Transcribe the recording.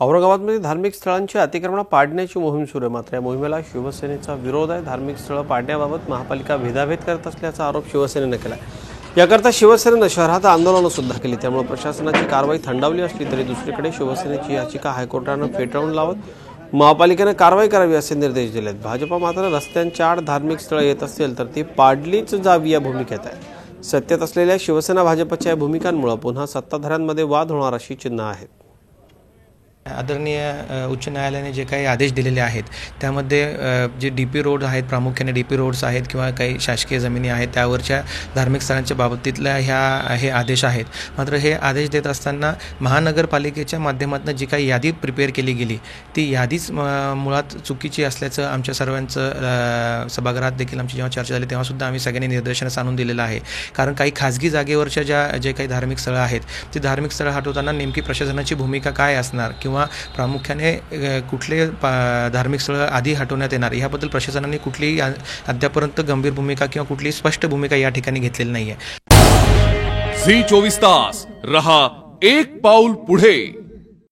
औरंगाबादमध्ये धार्मिक स्थळांची अतिक्रमण पाडण्याची मोहीम सुरू आहे। मात्र या मोहिमेला शिवसेनेचा विरोध आहे। धार्मिक स्थळं पाडण्याबाबत महापालिका भेदाभेद करत असल्याचा आरोप शिवसेनेने केला आहे। याकरता शिवसेनेने शहरात आंदोलन सुद्धा केली। त्यामुळे प्रशासनाची कारवाई थंडावली असली तरी दुसरीकडे शिवसेनेची याचिका हायकोर्टाने फेटाळून लावत महापालिकेने कारवाई करावी असे निर्देश दिलेत। भाजप मात्र रस्त्यांच्या आड धार्मिक स्थळे येत असेल तर ती पाडलीच जावी या भूमिकेत आहे। सत्तेत असलेल्या शिवसेना भाजपच्या भूमिकांमुळे पुन्हा सत्ताधाऱ्यांमध्ये वाद होणार अशी चिन्ह आहेत। आदरणीय उच्च न्यायालयाने जे काही आदेश दिलेले आहेत त्यामध्ये जे डीपी रोड आहेत, प्रामुख्याने डीपी रोड्स आहेत किंवा काही शासकीय जमिनी आहेत त्यावरच्या धार्मिक स्थळांच्या बाबतीतल्या हे आदेश आहेत। मात्र हे आदेश देत असताना महानगरपालिकेच्या माध्यमातून जी काही यादी प्रिपेअर केली गेली ती यादीच मुळात चुकीची असल्याचं आमच्या सर्वांचं सभागृहात देखील आमची जेव्हा चर्चा झाली तेव्हासुद्धा आम्ही सगळ्यांनी निदर्शनास आणून दिलेलं आहे। कारण काही खाजगी जागेवरच्या जे काही धार्मिक स्थळं आहेत ती धार्मिक स्थळं हटवताना नेमकी प्रशासनाची भूमिका काय असणार किंवा प्रामुख्याने कुठले धार्मिक स्थळं आधी हटवण्यात येणार याबद्दल प्रशासनाने कुठलीही अद्यापर्यंत गंभीर भूमिका किंवा कुठलीही स्पष्ट भूमिका या ठिकाणी घेतलेली नाहीये। झी 24 तास रहा एक पाऊल पुढे।